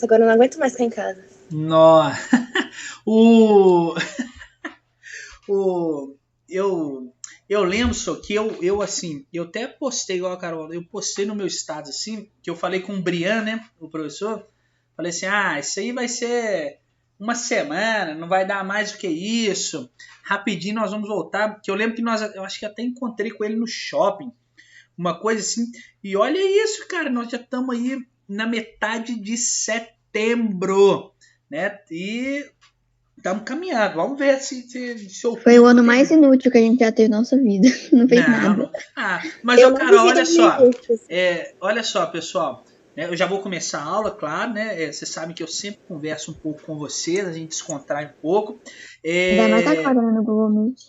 agora eu não aguento mais ficar em casa. Nossa. Eu lembro só que eu assim, eu até postei igual a Carol, eu postei no meu status assim, que eu falei com o Brian, né, o professor, falei assim, isso aí vai ser uma semana, não vai dar mais do que isso, rapidinho nós vamos voltar, porque eu lembro que eu acho que até encontrei com ele no shopping, uma coisa assim, e olha isso, cara, nós já estamos aí na metade de setembro, né, e estamos caminhando. Vamos ver se foi o ano mais inútil que a gente já teve na nossa vida. Não fez nada. Mas, Carol, olha só, pessoal. Né, eu já vou começar a aula, claro, né? Vocês sabem que eu sempre converso um pouco com vocês, a gente descontrai um pouco. Ainda mais agora, né, no Google Meet.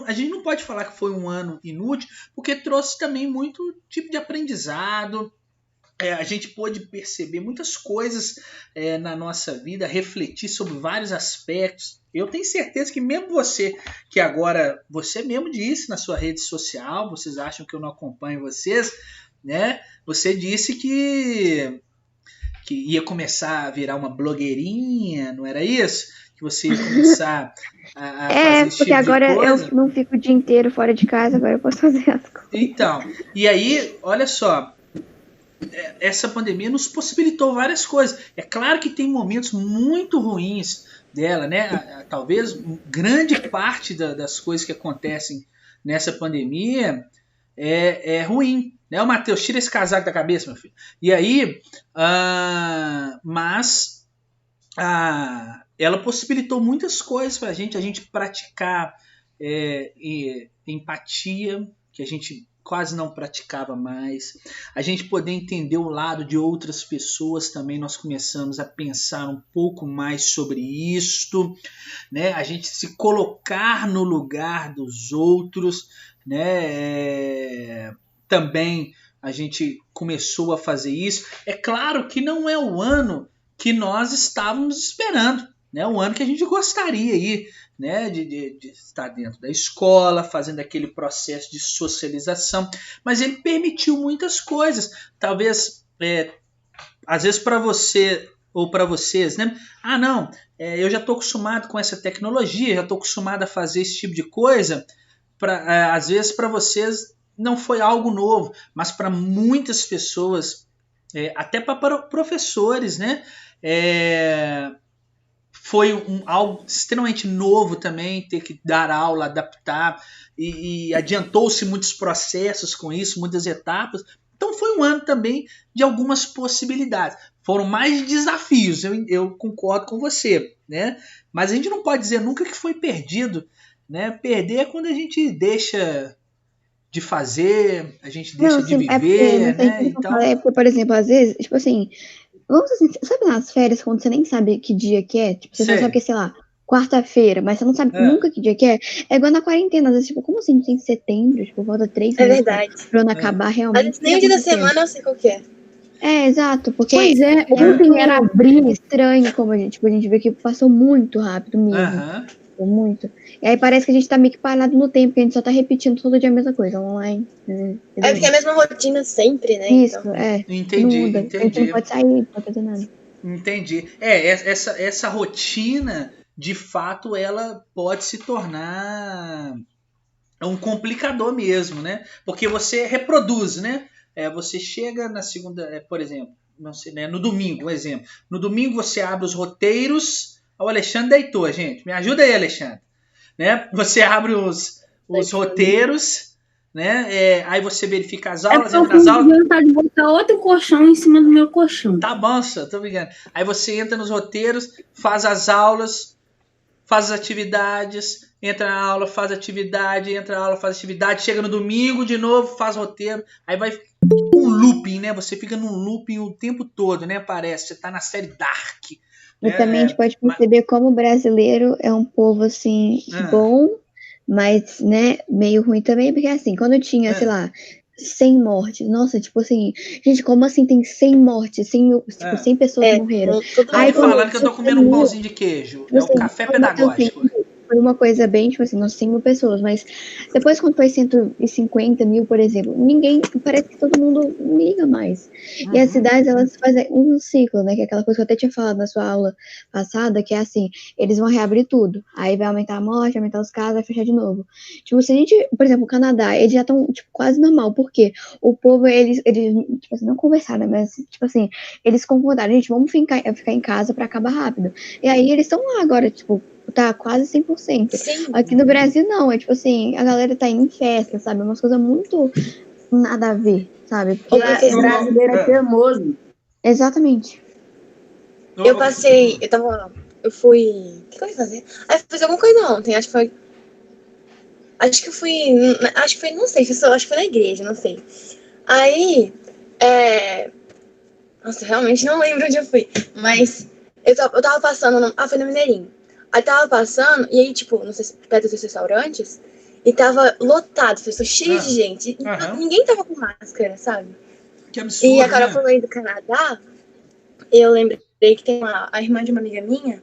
A gente não pode falar que foi um ano inútil, porque trouxe também muito tipo de aprendizado. A gente pôde perceber muitas coisas na nossa vida, refletir sobre vários aspectos. Eu tenho certeza que mesmo você, que agora você mesmo disse na sua rede social, vocês acham que eu não acompanho vocês, né? Você disse que ia começar a virar uma blogueirinha, não era isso? Que você ia começar a fazer esse porque tipo agora de coisa. Eu não fico o dia inteiro fora de casa, agora eu posso fazer as coisas. Então, e aí, olha só, essa pandemia nos possibilitou várias coisas. É claro que tem momentos muito ruins dela, né? Talvez grande parte das coisas que acontecem nessa pandemia é ruim. Né, Matheus, tira esse casaco da cabeça, meu filho. E aí, mas ela possibilitou muitas coisas para a gente praticar empatia, que a gente quase não praticava mais, a gente poder entender o lado de outras pessoas também, nós começamos a pensar um pouco mais sobre isto, né? A gente se colocar no lugar dos outros, né? Também a gente começou a fazer isso. É claro que não é o ano que nós estávamos esperando, né? O ano que a gente gostaria aí, né, de estar dentro da escola, fazendo aquele processo de socialização, mas ele permitiu muitas coisas. Talvez, às vezes para você ou para vocês, né? Eu já estou acostumado com essa tecnologia, já estou acostumado a fazer esse tipo de coisa. Às vezes para vocês não foi algo novo, mas para muitas pessoas, até para professores, né? Foi algo extremamente novo também, ter que dar aula, adaptar, e adiantou-se muitos processos com isso, muitas etapas. Então foi um ano também de algumas possibilidades. Foram mais desafios, eu concordo com você, né? Mas a gente não pode dizer nunca que foi perdido, né? Perder é quando a gente deixa de fazer, a gente deixa de viver, né? Então... porque, por exemplo, às vezes, tipo assim, vamos assim, sabe nas férias quando você nem sabe que dia que é? Tipo, você só sabe que é, sei lá, quarta-feira, mas você não sabe nunca que dia que é? É igual na quarentena, às vezes, tipo, como assim, tem setembro? Tipo, volta 3 meses pra ano acabar realmente. Às vezes nem o dia da semana eu sei qual que é. Exato, porque ontem era abril, estranho como a gente vê que passou muito rápido mesmo. Muito. E aí parece que a gente tá meio que parado no tempo, que a gente só tá repetindo todo dia a mesma coisa online. Porque é a mesma rotina sempre, né? Isso, então. Entendi. A gente não pode sair, não pode fazer nada. Entendi. Essa rotina, de fato, ela pode se tornar um complicador mesmo, né? Porque você reproduz, né? Você chega na segunda, por exemplo, não sei, né? No domingo, um exemplo. No domingo você abre os roteiros. O Alexandre deitou, gente. Me ajuda aí, Alexandre. Né? Você abre os roteiros, né? Aí você verifica as aulas. Eu tenho vontade de botar outro colchão em cima do meu colchão. Tá bom, senhor, tô brincando. Aí você entra nos roteiros, faz as aulas, faz as atividades, entra na aula, faz atividade, entra na aula, faz atividade, chega no domingo de novo, faz roteiro. Aí vai um looping, né? Você fica num looping o tempo todo, né? Parece, você tá na série Dark. E também a gente pode perceber como o brasileiro é um povo, assim, bom, mas, né, meio ruim também, porque, assim, quando tinha, sei lá, 100 mortes, nossa, tipo assim, gente, como assim tem 100 mortes, 100 pessoas morreram? Aí falando que eu tô comendo um pãozinho de queijo, é o café pedagógico. foi uma coisa bem, tipo assim, nós 100 mil pessoas, mas depois quando foi 150 mil, por exemplo, parece que todo mundo não liga mais. E as cidades, elas fazem um ciclo, né, que é aquela coisa que eu até tinha falado na sua aula passada, que é assim, eles vão reabrir tudo, aí vai aumentar a morte, aumentar os casos, vai fechar de novo. Tipo, se a gente, por exemplo, o Canadá, eles já estão, tipo, quase normal, porque o povo, eles tipo assim, não conversaram, mas, tipo assim, eles concordaram, gente, vamos ficar em casa pra acabar rápido. E aí eles estão lá agora, tipo, tá quase 100%. Sim. Aqui no Brasil, não. É tipo assim, a galera tá indo em festa, sabe? Umas coisas muito nada a ver, sabe? O brasileiro é teimoso. Exatamente. Eu fui... O que eu ia fazer? Eu fiz alguma coisa ontem, acho que foi, não sei, acho que foi na igreja, não sei. Aí, nossa, realmente não lembro onde eu fui, mas eu tava passando, foi no Mineirinho. Aí tava passando, e aí, tipo, não sei se perto dos restaurantes, e tava lotado, pessoas cheias de gente. Ninguém tava com máscara, sabe? Que absurdo, e a Carol falou aí do Canadá, eu lembrei que tem a irmã de uma amiga minha,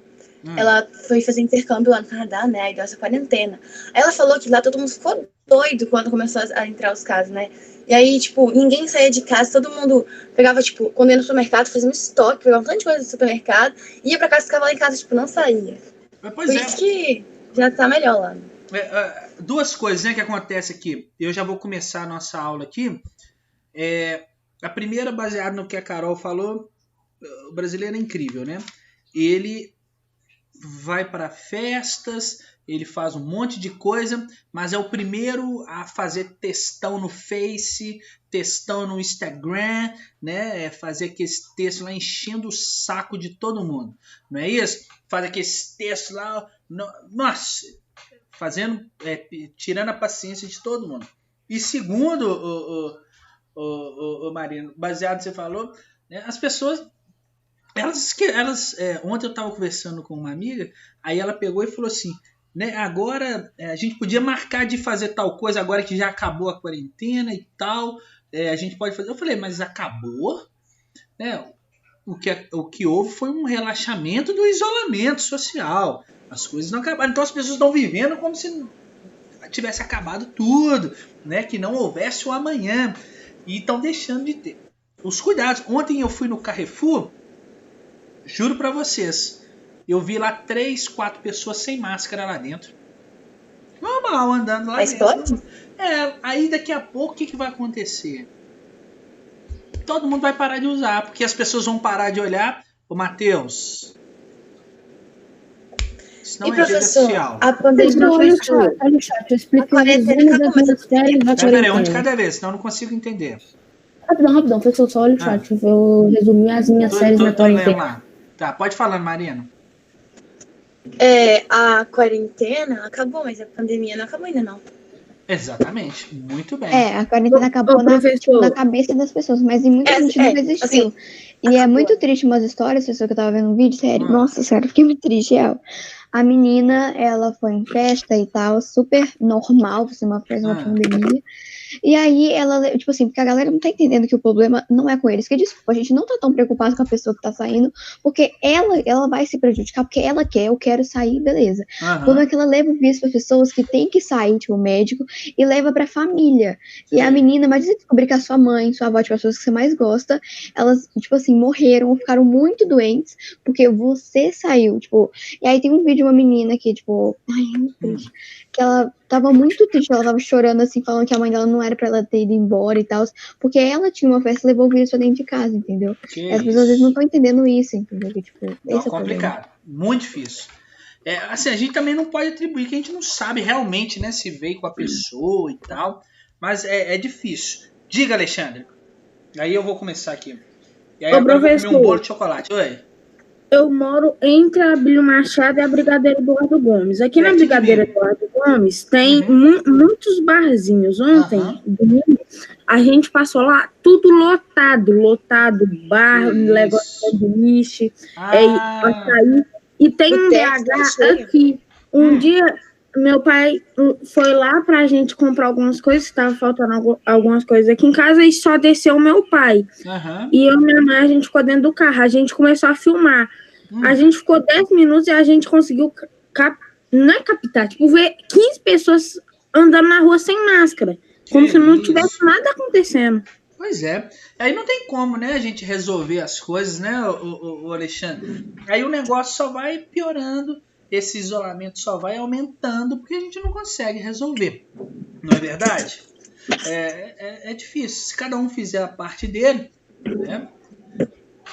ela foi fazer intercâmbio lá no Canadá, né, aí deu essa quarentena. Aí ela falou que lá todo mundo ficou doido quando começou a entrar os casos, né? E aí, tipo, ninguém saía de casa, todo mundo pegava, tipo, quando ia no supermercado, fazia um estoque, pegava um tanto de coisa do supermercado, ia pra casa, ficava lá em casa, tipo, não saía. Por isso que já tá melhor lá. Duas coisas, né, que acontecem aqui. Eu já vou começar a nossa aula aqui. A primeira, baseada no que a Carol falou, o brasileiro é incrível, né? Ele vai para festas, ele faz um monte de coisa, mas é o primeiro a fazer textão no Face, textão no Instagram, né? Fazer aqueles textos lá enchendo o saco de todo mundo, não é isso? Faz aqueles textos lá, nossa, fazendo, tirando a paciência de todo mundo. E segundo, o Marino, baseado no que você falou, né, as pessoas, elas ontem eu estava conversando com uma amiga, aí ela pegou e falou assim, né, agora a gente podia marcar de fazer tal coisa agora que já acabou a quarentena e tal, a gente pode fazer. Eu falei, mas acabou? O que houve foi um relaxamento do isolamento social. As coisas não acabaram. Então as pessoas estão vivendo como se tivesse acabado tudo, né? Que não houvesse o amanhã. E estão deixando de ter os cuidados. Ontem eu fui no Carrefour, juro pra vocês, eu vi lá 3, 4 pessoas sem máscara lá dentro. Normal, andando lá dentro. Aí daqui a pouco o que vai acontecer? Todo mundo vai parar de usar, porque as pessoas vão parar de olhar. Ô, Matheus, isso não é rede social. A pandemia olha o chat, eu explico as séries. Peraí, um de cada vez, senão eu não consigo entender. Rapidão, pessoal, só olha o chat. Eu resumi as minhas séries na quarentena. Tá, pode falar, Mariana. A quarentena acabou, mas a pandemia não acabou ainda, não. Exatamente, muito bem. A quarentena acabou na cabeça das pessoas, mas em muita gente não existiu. Assim, e é muito triste umas histórias, pessoa que eu tava vendo um vídeo, sério, nossa, sério, fiquei muito triste, real. A menina, ela foi em festa e tal, super normal, por ser uma festa, uma pandemia. E aí ela, tipo assim, porque a galera não tá entendendo que o problema não é com eles, que desculpa, a gente não tá tão preocupado com a pessoa que tá saindo, porque ela vai se prejudicar, porque ela quer, eu quero sair, beleza. O problema é que ela leva o vírus para pessoas que tem que sair, tipo, o médico, e leva pra família. E a menina, imagina descobrir que a sua mãe, sua avó, tipo, as pessoas que você mais gosta, elas, tipo assim, morreram ou ficaram muito doentes, porque você saiu, tipo. E aí tem um vídeo de uma menina que, tipo, ai, é muito triste, que ela tava muito triste, ela tava chorando, assim, falando que a mãe dela não era pra ela ter ido embora e tal, porque ela tinha uma festa e levou o vírus pra dentro de casa, entendeu? E as pessoas às vezes não estão entendendo isso, entendeu? Que, tipo, esse é complicado, muito difícil. Assim, a gente também não pode atribuir, que a gente não sabe realmente, né, se veio com a pessoa e tal, mas é difícil. Diga, Alexandre. Aí eu vou começar aqui. E aí eu vou comer um bolo de chocolate. Oi. Eu moro entre a Abílio Machado e a Brigadeiro Eduardo Gomes. Aqui na Brigadeiro Eduardo Gomes tem muitos barzinhos. Ontem, domingo, a gente passou lá, tudo lotado, bar, negócio de sanduíche, açaí. E tem um BH aqui. Um dia, meu pai foi lá pra gente comprar algumas coisas, estava faltando algumas coisas aqui em casa, e só desceu o meu pai. E eu e minha mãe, a gente ficou dentro do carro, a gente começou a filmar. A gente ficou 10 minutos e a gente conseguiu não é captar, tipo, ver 15 pessoas andando na rua sem máscara. Como se não tivesse nada acontecendo. Pois é. Aí não tem como, né, a gente resolver as coisas, né, o Alexandre? Aí o negócio só vai piorando, esse isolamento só vai aumentando, porque a gente não consegue resolver. Não é verdade? É difícil. Se cada um fizer a parte dele, né?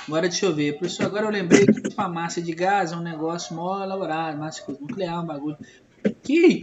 Agora deixa eu ver. Professor, agora eu lembrei que a massa de gás é um negócio mó elaborado, massa nuclear, um bagulho. Que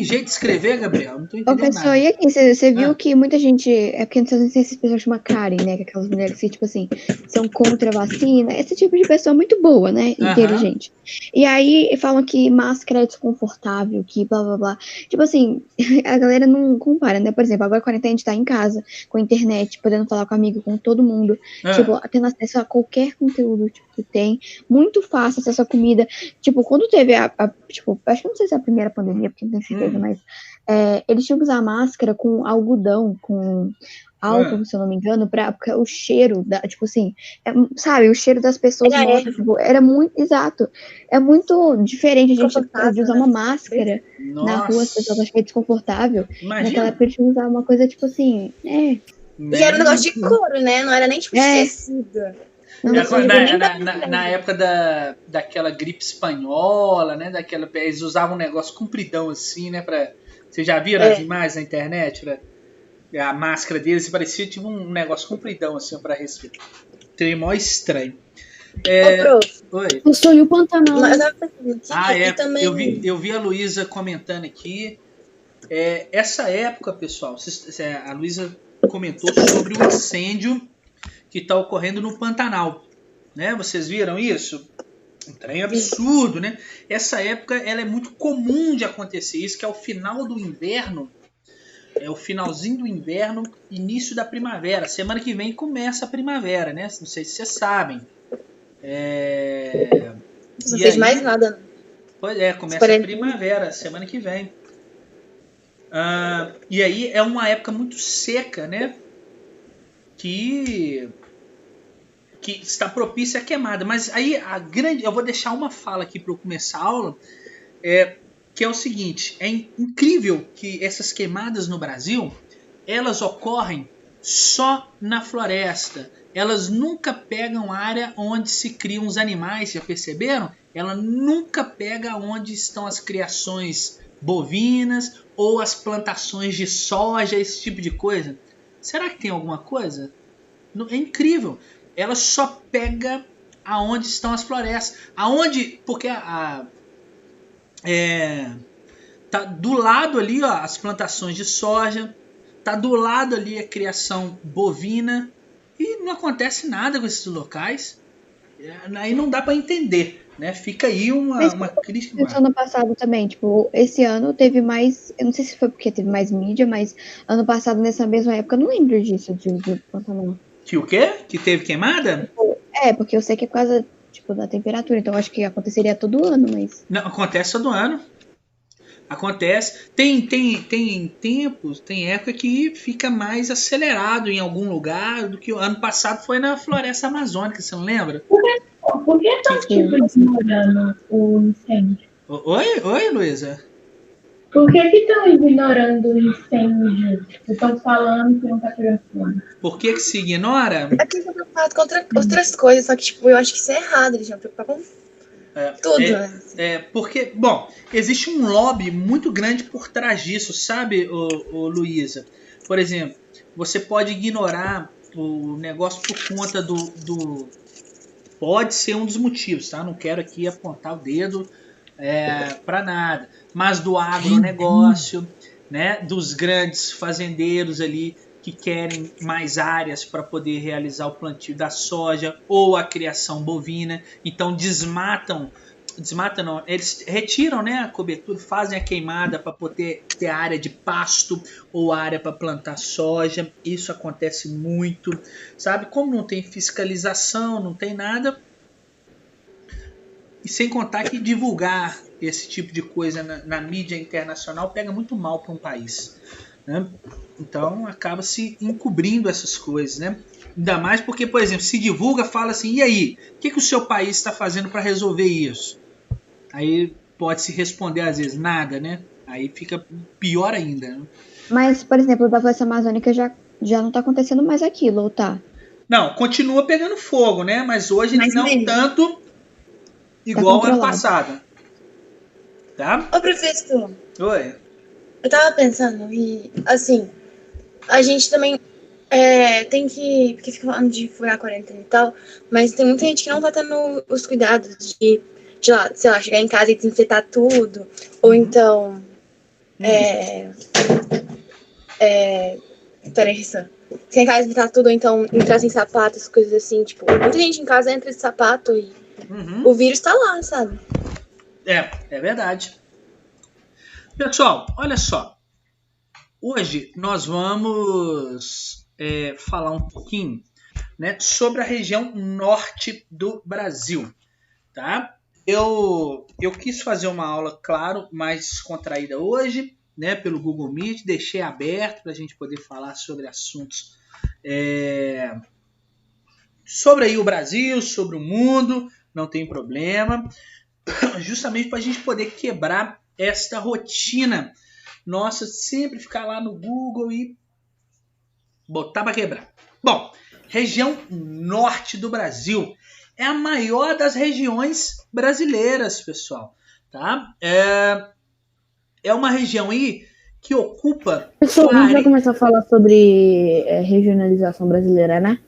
jeito de escrever, Gabriel? Não tô entendendo professor, nada. e aqui, você viu que muita gente, é porque nos Estados Unidos tem essas pessoas chamadas Karen, né, que é aquelas mulheres que, tipo assim, são contra a vacina, esse tipo de pessoa muito boa, né, inteligente. E aí falam que máscara é desconfortável, que blá, blá, blá. Tipo assim, a galera não compara, né, por exemplo, agora a quarentena a gente tá em casa, com a internet, podendo falar com amigo, com todo mundo, tipo, tendo acesso a qualquer conteúdo, tipo, que tem, muito fácil acesso a comida, tipo, quando teve tipo, acho que não sei se é a primeira pandemia, porque não tenho certeza, mas eles tinham que usar máscara com algodão, com álcool, se eu não me engano, porque o cheiro, tipo assim, sabe, o cheiro das pessoas mortas, tipo, era muito, exato, é muito diferente a gente de usar uma máscara na rua, as pessoas acham que é desconfortável. Imagina. Naquela época eles tinham que usar uma coisa, tipo assim, E era um negócio de couro, né, não era nem tipo de tecido. Na época daquela gripe espanhola, né? Eles usavam um negócio compridão assim, né? Vocês já viram as imagens na internet? A máscara deles parecia tipo um negócio compridão assim para respirar. Trem mó estranho. Oi. Eu sou o Pantanal. Eu vi a Luísa comentando aqui. Essa época, pessoal, a Luísa comentou sobre o incêndio que está ocorrendo no Pantanal, né? Vocês viram isso? Um trem absurdo, né? Essa época ela é muito comum de acontecer isso, que é o final do inverno, o finalzinho do inverno, início da primavera. Semana que vem começa a primavera, né? Não sei se vocês sabem. Não fez mais nada. Pois começa a primavera, semana que vem. E aí é uma época muito seca, né? Que está propícia à queimada. Mas aí eu vou deixar uma fala aqui para eu começar a aula, que é o seguinte: é incrível que essas queimadas no Brasil, elas ocorrem só na floresta. Elas nunca pegam área onde se criam os animais, já perceberam? Ela nunca pega onde estão as criações bovinas ou as plantações de soja, esse tipo de coisa. Será que tem alguma coisa? É incrível. Ela só pega aonde estão as florestas. Porque tá do lado ali, ó, as plantações de soja. Tá do lado ali a criação bovina. E não acontece nada com esses locais. Aí não dá para entender, né? Fica aí uma crítica. Ano passado também, tipo, esse ano teve mais, eu não sei se foi porque teve mais mídia, mas ano passado nessa mesma época eu não lembro disso de Pantanal. Que o quê? Que teve queimada? Porque eu sei que é por causa, tipo, da temperatura, então acho que aconteceria todo ano, mas... Não, acontece todo ano. Acontece. Tem tempos, tem época que fica mais acelerado em algum lugar do que o ano passado foi na floresta amazônica, você não lembra? Por que estão ignorando o incêndio? Oi, Luísa? Por que estão ignorando o incêndio? Estão falando que não está pegando. Por que se ignora? É que eles estão preocupados com outras coisas, só que tipo, eu acho que isso é errado, eles estão preocupados com tudo, né? Porque, bom, existe um lobby muito grande por trás disso, sabe, Luísa? Por exemplo, você pode ignorar o negócio por conta do... Pode ser um dos motivos, tá? Não quero aqui apontar o dedo para nada. Mas do agronegócio, né? Dos grandes fazendeiros ali que querem mais áreas para poder realizar o plantio da soja ou a criação bovina. Então desmatam não, eles retiram, né, a cobertura, fazem a queimada para poder ter área de pasto ou área para plantar soja. Isso acontece muito, sabe? Como não tem fiscalização, não tem nada. E sem contar que divulgar esse tipo de coisa na mídia internacional pega muito mal para um país, né? Então acaba se encobrindo essas coisas, né? Ainda mais porque, por exemplo, se divulga, fala assim, e aí? O que o seu país está fazendo para resolver isso? Aí pode-se responder às vezes nada, né? Aí fica pior ainda, né? Mas, por exemplo, da floresta amazônica já não tá acontecendo mais aquilo, ou tá? Não, continua pegando fogo, né? Mas hoje Mas não mesmo. tanto igual ano controlado. passado. Tá? Ô, professor, Oi. eu tava pensando, e assim, a gente também tem que. Porque fica falando de furar a quarentena e tal, mas tem muita gente que não tá tendo os cuidados de lá, sei lá, chegar em casa e desinfetar tudo, ou então. Peraí, Rissan. Chegar em casa e desinfetar tudo, ou então entrar sem sapato, essas coisas assim, tipo, muita gente em casa entra de sapato e o vírus tá lá, sabe? É verdade. Pessoal, olha só. Hoje nós vamos falar um pouquinho, né, sobre a região norte do Brasil, tá? Eu quis fazer uma aula, claro, mais descontraída hoje, né, pelo Google Meet, deixei aberto para a gente poder falar sobre assuntos sobre aí o Brasil, sobre o mundo, não tem problema, justamente para a gente poder quebrar esta rotina nossa, sempre ficar lá no Google e botar para quebrar. Bom, região norte do Brasil é a maior das regiões brasileiras, pessoal. Tá? É uma região aí que ocupa... Pessoal, a gente vai começar a falar sobre regionalização brasileira, né?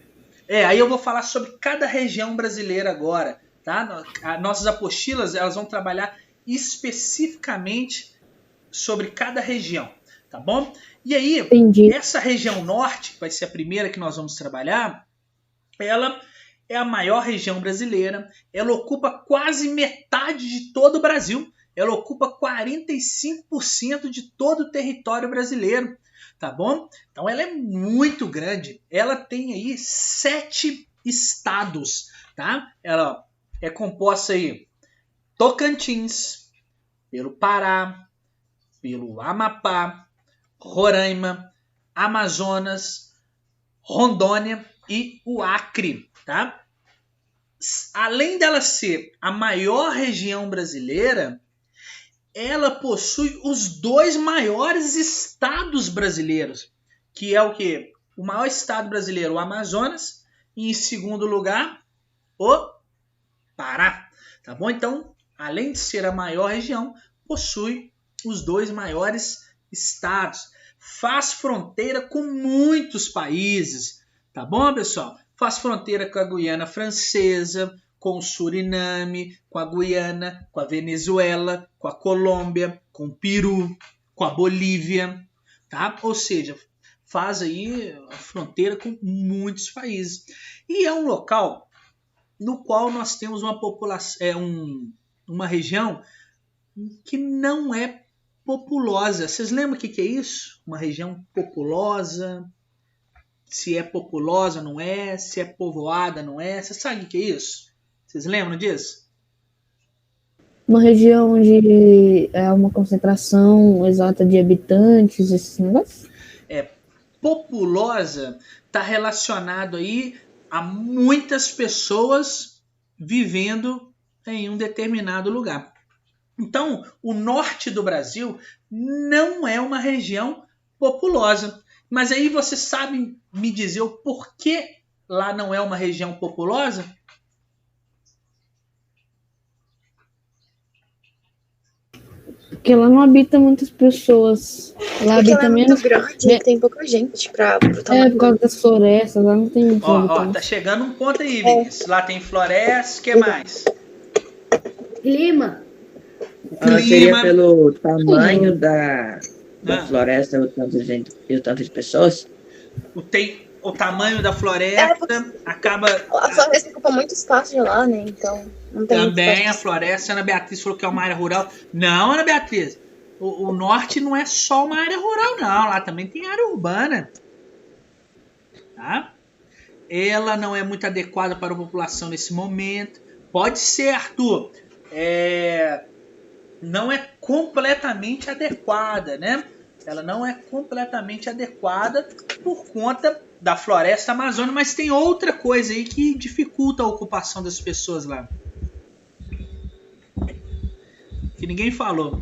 Aí eu vou falar sobre cada região brasileira agora. Tá? Nossas apostilas elas vão trabalhar especificamente sobre cada região, tá bom? E aí, Entendi. Essa região norte, que vai ser a primeira que nós vamos trabalhar, ela é a maior região brasileira, ela ocupa quase metade de todo o Brasil, ela ocupa 45% de todo o território brasileiro, tá bom? Então ela é muito grande, ela tem aí 7 estados, tá? Ela é composta aí Tocantins, pelo Pará, pelo Amapá, Roraima, Amazonas, Rondônia e o Acre, tá? Além dela ser a maior região brasileira, ela possui os 2 maiores estados brasileiros, que é o quê? O maior estado brasileiro, o Amazonas, e em segundo lugar, o Pará, tá bom? Então, além de ser a maior região, possui os 2 maiores estados. Faz fronteira com muitos países, tá bom, pessoal? Faz fronteira com a Guiana Francesa, com o Suriname, com a Guiana, com a Venezuela, com a Colômbia, com o Peru, com a Bolívia, tá? Ou seja, faz aí a fronteira com muitos países. E é um local no qual nós temos uma população, uma região que não é populosa. Vocês lembram o que é isso? Uma região populosa? Se é populosa, não é? Se é povoada, não é? Você sabe o que é isso? Vocês lembram disso? Uma região onde é uma concentração exata de habitantes, esses negócios? Populosa está relacionado aí a muitas pessoas vivendo em um determinado lugar. Então, o norte do Brasil não é uma região populosa. Mas aí você sabe me dizer o porquê lá não é uma região populosa? Porque lá não habita muitas pessoas. Lá Porque habita ela é menos. muito grande, tem pouca gente pra Por causa das florestas, lá não tem muitos habitantes. Tá chegando um ponto aí, Vinícius. Lá tem floresta, o que mais? Clima. Seria pelo tamanho da floresta e o tanto de pessoas? O tamanho da floresta acaba... A floresta ocupa muito espaço de lá, né? Então, não tem Também a floresta, a Ana Beatriz falou que é uma área rural. Não, Ana Beatriz, o norte não é só uma área rural, não. Lá também tem área urbana. Tá? Ela não é muito adequada para a população nesse momento. Pode ser, Arthur. Não é completamente adequada, né? Ela não é completamente adequada por conta da floresta amazônica, mas tem outra coisa aí que dificulta a ocupação das pessoas lá. que ninguém falou.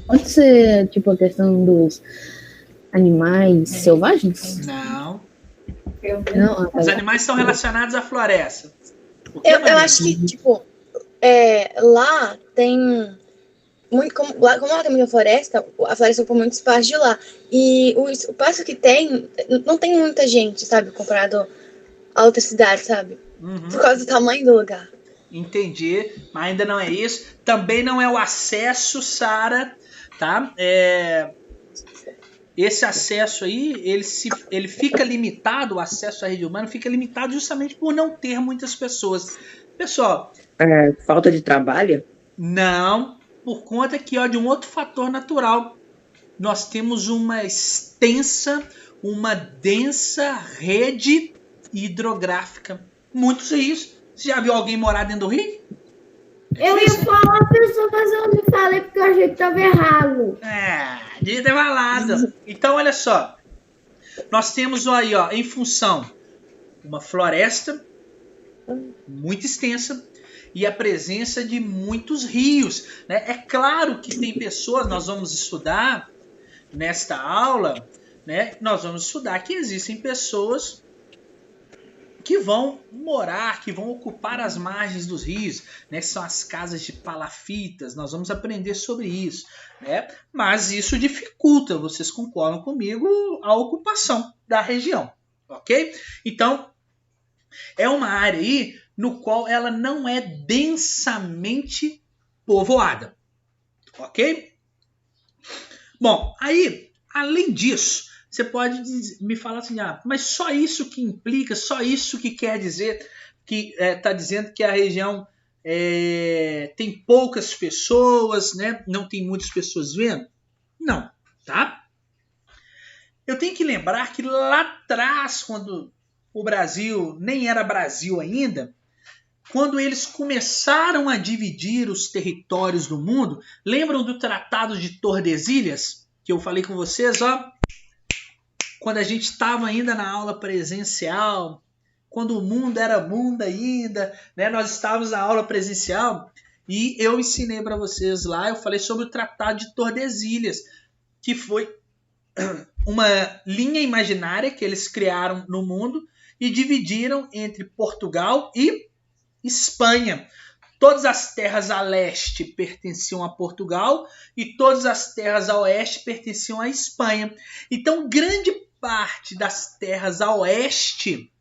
Pode ser, tipo, a questão dos animais selvagens? Não. Não, Os animais estão relacionados à floresta. Eu acho que, tipo, lá tem muito. Como lá tem muita floresta, a floresta ocupa muito espaço de lá. E o espaço que tem, não tem muita gente, sabe? Comparado a outras cidades, sabe? Por causa do tamanho do lugar. Entendi, mas ainda não é isso. Também não é o acesso, Sara, tá? Esse acesso aí, ele fica limitado, o acesso à rede humana fica limitado justamente por não ter muitas pessoas. Pessoal... falta de trabalho? Não, por conta aqui, ó, de um outro fator natural. Nós temos uma extensa, uma densa rede hidrográfica. Muitos rios. Você já viu alguém morar dentro do rio? Eu ia falar a pessoa, mas eu não falei porque eu achei que estava errado. Devia ter falado. Então, olha só. Nós temos aí, ó, em função, uma floresta muito extensa e a presença de muitos rios, né? É claro que tem pessoas, nós vamos estudar nesta aula, né? Nós vamos estudar que existem pessoas que vão morar, que vão ocupar as margens dos rios, né? São as casas de palafitas, nós vamos aprender sobre isso, né? Mas isso dificulta, vocês concordam comigo, a ocupação da região, ok? Então, é uma área aí no qual ela não é densamente povoada, ok? Bom, aí, além disso, você pode me falar assim, mas só isso que implica, só isso que quer dizer que está dizendo que a região tem poucas pessoas, né? Não tem muitas pessoas vendo? Não, tá? Eu tenho que lembrar que lá atrás, quando o Brasil nem era Brasil ainda, quando eles começaram a dividir os territórios do mundo, lembram do Tratado de Tordesilhas? Que eu falei com vocês, ó. Quando a gente estava ainda na aula presencial, quando o mundo era mundo ainda, né? Nós estávamos na aula presencial e eu ensinei para vocês lá, eu falei sobre o Tratado de Tordesilhas, que foi uma linha imaginária que eles criaram no mundo e dividiram entre Portugal e Espanha. Todas as terras a leste pertenciam a Portugal e todas as terras a oeste pertenciam à Espanha. Então, grande parte das terras a oeste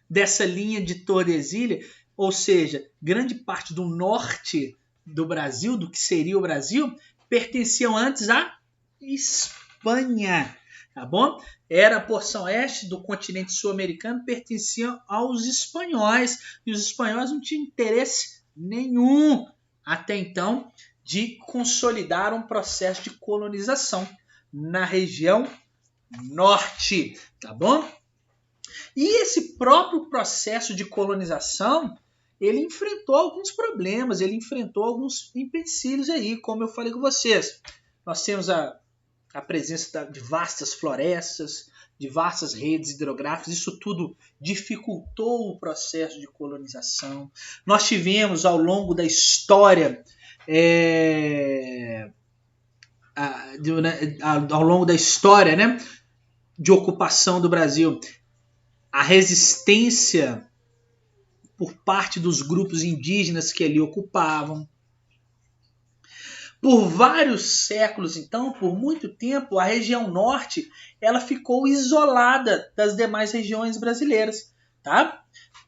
dessa linha de Tordesilhas, ou seja, grande parte do norte do Brasil, do que seria o Brasil, pertenciam antes à Espanha, tá bom? Era a porção oeste do continente sul-americano, pertenciam aos espanhóis, e os espanhóis não tinham interesse nenhum, até então, de consolidar um processo de colonização na região norte, tá bom? E esse próprio processo de colonização, ele enfrentou alguns problemas, ele enfrentou alguns empecilhos aí, como eu falei com vocês. Nós temos a presença de vastas florestas, de vastas redes hidrográficas, isso tudo dificultou o processo de colonização. Nós tivemos ao longo da história, ao longo da história, né, de ocupação do Brasil, a resistência por parte dos grupos indígenas que ali ocupavam. Por vários séculos, então, por muito tempo, a região norte ela ficou isolada das demais regiões brasileiras, tá?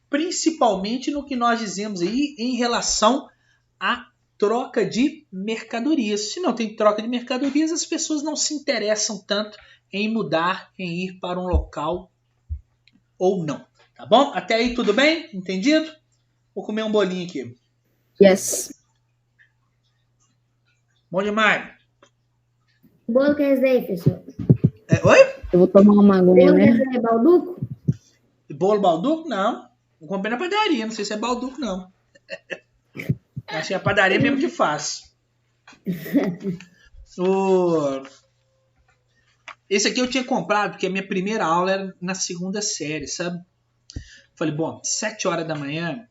Principalmente no que nós dizemos aí em relação à troca de mercadorias. Se não tem troca de mercadorias, as pessoas não se interessam tanto em mudar, em ir para um local ou não, tá bom? Até aí tudo bem? Entendido? Vou comer um bolinho aqui. Yes. Bom demais. O bolo que é esse aí, professor? Oi? Eu vou tomar uma aguinha, Bolo que né? é esse aí, balduco? Bolo balduco? Não. Não comprei na padaria, não sei se é balduco, não. Achei a padaria mesmo que faz. Esse aqui eu tinha comprado porque a minha primeira aula era na segunda série, sabe? Falei, bom, 7 horas da manhã,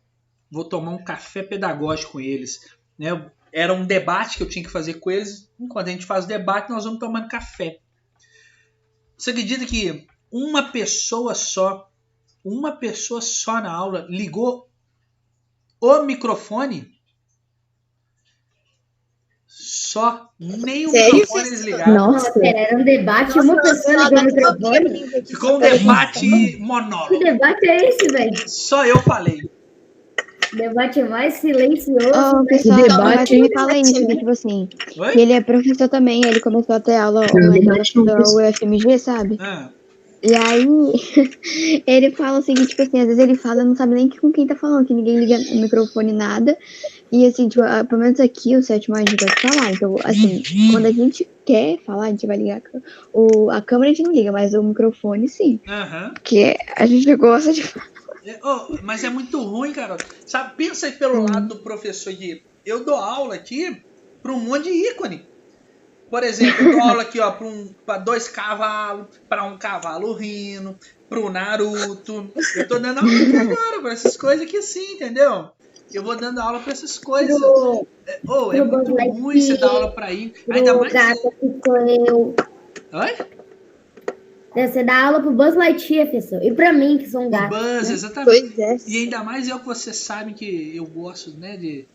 vou tomar um café pedagógico com eles, né? Era um debate que eu tinha que fazer com eles. Enquanto a gente faz o debate, nós vamos tomando café. Você acredita que uma pessoa só na aula ligou o microfone? Só nem o microfone eles ligaram. Nossa, Era um debate, uma pessoa ligou o microfone. Ficou um debate monólogo. Que debate é esse, velho? Só eu falei. O debate mais silencioso. o pessoal debate- me fala isso, né? Tipo assim, Oi? que ele é professor também, ele começou a ter aula online da UFMG, sabe? Ah, E aí, ele fala o seguinte, tipo assim, às vezes ele fala, não sabe nem com quem tá falando, que ninguém liga o microfone, nada. E assim, tipo, pelo menos aqui o sétimo a gente vai falar. Então, assim, quando a gente quer falar, a gente vai ligar a câmera, a gente não liga, mas o microfone sim. aham. Porque a gente gosta de falar. Mas é muito ruim, cara. Sabe, pensa aí pelo lado do professor aqui. Eu dou aula aqui para um monte de ícone. Por exemplo, eu dou aula aqui, ó, para 2 cavalos, para um cavalo rindo, pro Naruto. Eu tô dando aula aqui agora para essas coisas aqui assim, entendeu? Eu vou dando aula para essas coisas. É muito ruim você dar aula para ir. Ainda mais. Gato que sou eu. Oi? Você dá aula pro Buzz Lightyear, professor. E pra mim, que sou um O gato. Buzz, exatamente. Pois é. E ainda mais eu que você sabe que eu gosto, né, de...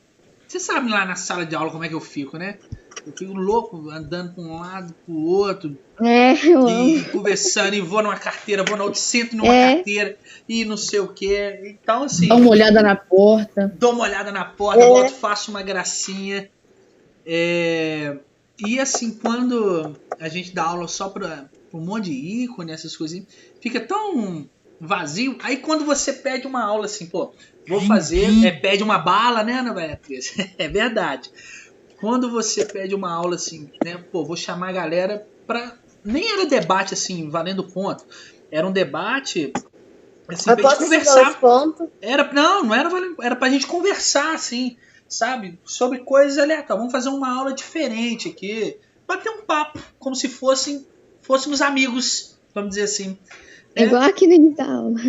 Você sabe lá na sala de aula como é que eu fico, né? Eu fico louco, andando pra um lado, pro outro, Eu amo. e conversando, e vou numa carteira, vou na outra, sento numa carteira, e não sei o quê. Então, assim, Dá uma olhada na porta. dou uma olhada na porta, volto, faço uma gracinha. E assim, quando a gente dá aula só pra um monte de ícone, essas coisinhas, fica tão vazio. Aí quando você pede uma aula assim, pô, vou fazer, pede uma bala, né, Ana Beatriz? É verdade. Quando você pede uma aula assim, né, pô, vou chamar a galera pra... Nem era debate assim, valendo ponto. Era um debate assim, pra gente conversar. Não era valendo, era pra gente conversar, assim, sabe? Sobre coisas aleatórias. Vamos fazer uma aula diferente aqui. Bater um papo, como se fôssemos amigos, vamos dizer assim. Igual aqui no início da aula.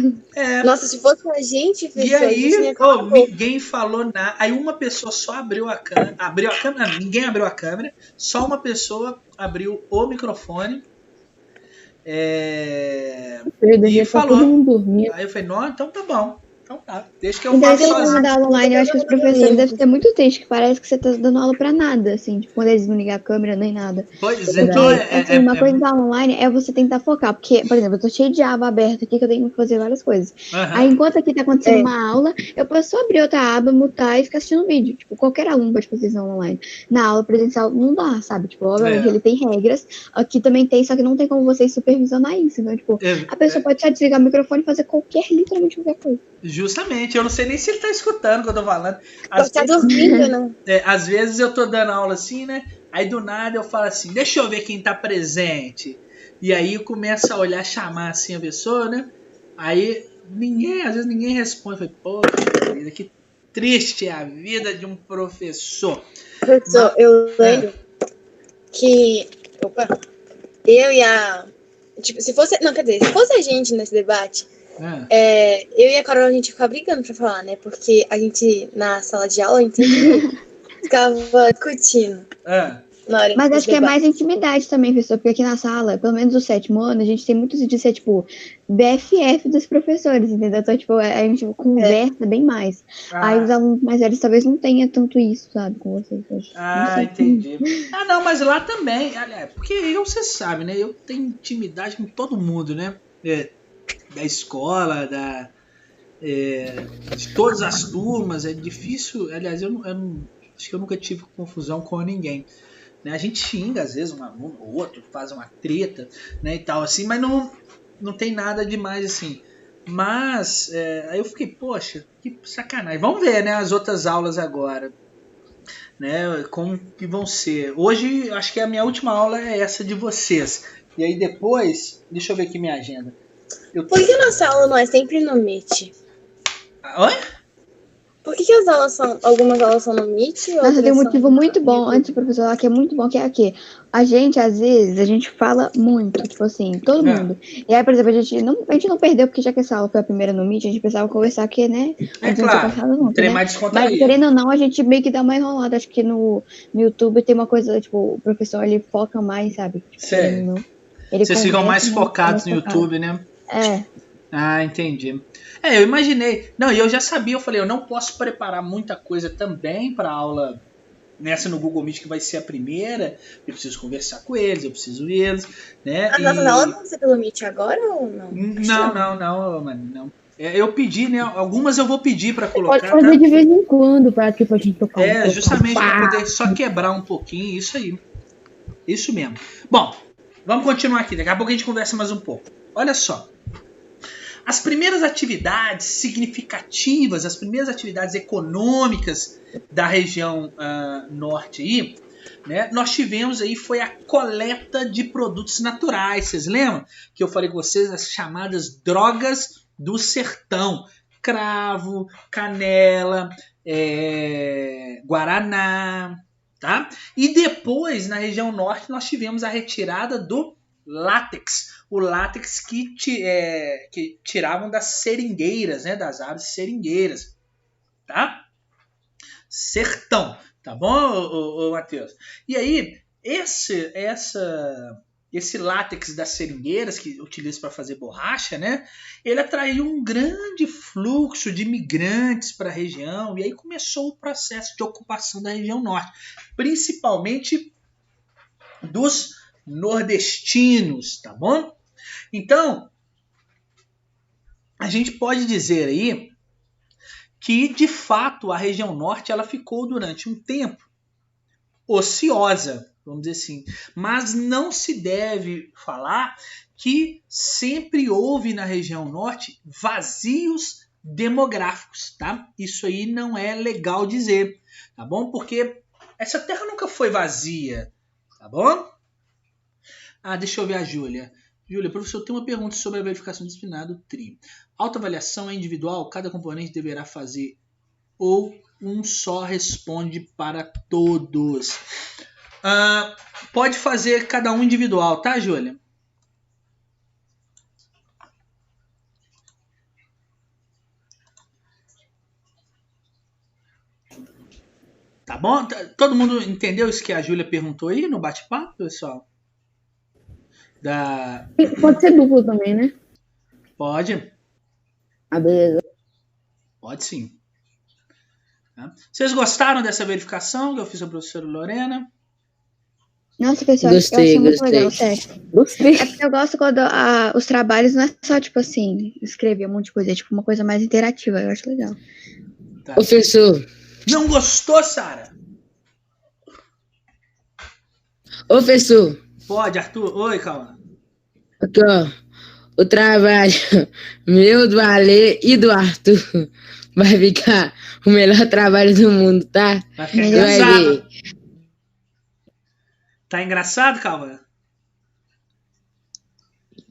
Nossa, se fosse a gente, E aí, ninguém falou nada. Aí uma pessoa só abriu a câmera. Não, ninguém abriu a câmera. Só uma pessoa abriu o microfone. E falou. Todo mundo dormindo. Aí eu falei, não, então tá bom. Então tá. Deixa que eu Então, faço esse sozinho. programa da aula online, eu acho que os professores devem ser muito tristes, que parece que você tá dando aula pra nada, assim, tipo, quando eles não ligam a câmera nem nada. Pois é, Porque, não, assim, uma coisa da aula online é você tentar focar, porque, por exemplo, eu tô cheio de aba aberta aqui que eu tenho que fazer várias coisas. Aí, enquanto aqui tá acontecendo uma aula, eu posso só abrir outra aba, mutar e ficar assistindo vídeo. Tipo, qualquer aluno pode fazer isso na aula online. Na aula presencial não dá, sabe? Tipo, obviamente ele tem regras, aqui também tem, só que não tem como vocês supervisionar isso. Então, tipo, a pessoa pode só desligar o microfone e fazer literalmente qualquer coisa. Justamente, eu não sei nem se ele tá escutando o que eu tô falando. Tá dormindo, né? Às vezes eu tô dando aula assim, né? Aí do nada eu falo assim, deixa eu ver quem tá presente. E aí eu começo a olhar, chamar assim a pessoa, né? Aí às vezes ninguém responde. Eu falei, poxa, que triste é a vida de um professor. Professor, eu lembro que eu e a... Tipo, se fosse a gente nesse debate, eu e a Carol, a gente ficava brigando pra falar, né? Porque a gente, na sala de aula, a gente sempre ficava discutindo. Mas acho que é mais intimidade também, professor, porque aqui na sala, pelo menos o 7º ano, a gente tem muito de ser, tipo, BFF dos professores, entendeu? Então, tipo, a gente conversa bem mais. Aí os alunos mais velhos talvez não tenham tanto isso, sabe, com vocês. Entendi. Não, mas lá também, aliás, porque você sabe, né? Eu tenho intimidade com todo mundo, né? Da escola, de todas as turmas, é difícil. Aliás, eu acho que eu nunca tive confusão com ninguém. Né? A gente xinga, às vezes, um aluno ou outro, faz uma treta, né, e tal, assim, mas não tem nada demais, assim. Mas, aí eu fiquei, poxa, que sacanagem. Vamos ver, né, as outras aulas agora, né, como que vão ser. Hoje, acho que a minha última aula é essa de vocês. E aí depois, deixa eu ver aqui minha agenda. Por que nossa aula não é sempre no Meet? Oi? Por que algumas aulas são no Meet. Nossa, tem um motivo muito bom, YouTube. antes do professor falar, que é muito bom, que é aqui. A gente, às vezes, a gente fala muito, tipo assim, todo mundo. E aí, por exemplo, a gente não perdeu, porque já que essa aula foi a primeira no Meet, a gente precisava conversar aqui, né? É claro, tem mais Mas, descontraído. querendo ou não, a gente meio que dá uma enrolada. Acho que no YouTube tem uma coisa, tipo, o professor, ele foca mais, sabe? Tipo, Sério. Vocês ficam mais focados no YouTube, né? É. Ah, entendi. Eu imaginei. Não, e eu já sabia, eu falei, eu não posso preparar muita coisa também para aula nessa no Google Meet, que vai ser a primeira. Eu preciso conversar com eles, eu preciso vê-los, né? As nossas aulas vão ser pelo Meet agora ou não? Não, mano, não. Eu pedi, né? Algumas eu vou pedir para colocar. Pode fazer de vez em quando, pra tipo, a gente tocar justamente para poder só quebrar um pouquinho, isso aí. Isso mesmo. Bom, vamos continuar aqui, daqui a pouco a gente conversa mais um pouco. Olha só. As primeiras atividades significativas, as primeiras atividades econômicas da região norte aí, né, nós tivemos aí, foi a coleta de produtos naturais. Vocês lembram que eu falei com vocês as chamadas drogas do sertão? Cravo, canela, guaraná, tá? E depois, na região norte, nós tivemos a retirada do látex. O látex que tiravam das seringueiras, né? Das árvores seringueiras, tá? Sertão, tá bom, Matheus? E aí, esse látex das seringueiras, que utiliza para fazer borracha, né? Ele atraiu um grande fluxo de imigrantes para a região, e aí começou o processo de ocupação da região norte, principalmente dos nordestinos, tá bom? Então, a gente pode dizer aí que, de fato, a região norte ela ficou durante um tempo ociosa, vamos dizer assim. Mas não se deve falar que sempre houve na região norte vazios demográficos, tá? Isso aí não é legal dizer, tá bom? Porque essa terra nunca foi vazia, tá bom? Deixa eu ver a Júlia. Júlia, professor, tem uma pergunta sobre a verificação disciplinar do TRI. Autoavaliação é individual? Cada componente deverá fazer ou um só responde para todos? Pode fazer cada um individual, tá, Júlia? Tá bom? Todo mundo entendeu isso que a Júlia perguntou aí no bate-papo, pessoal? Pode ser duplo também, né? Pode. Beleza. Pode sim. Tá? Vocês gostaram dessa verificação que eu fiz com a professora Lorena? Nossa, pessoal, Gostei, eu achei muito legal, sério. Gostei. É porque eu gosto quando os trabalhos não é só, tipo assim, escrever um monte de coisa, é tipo uma coisa mais interativa, eu acho legal. Tá. Professor. Não gostou, Sara? Professor. Pode, Arthur. Oi, calma. Aqui, ó. O trabalho meu, do Ale e do Arthur vai ficar o melhor trabalho do mundo, tá? Vai ficar engraçado. Tá engraçado, calma?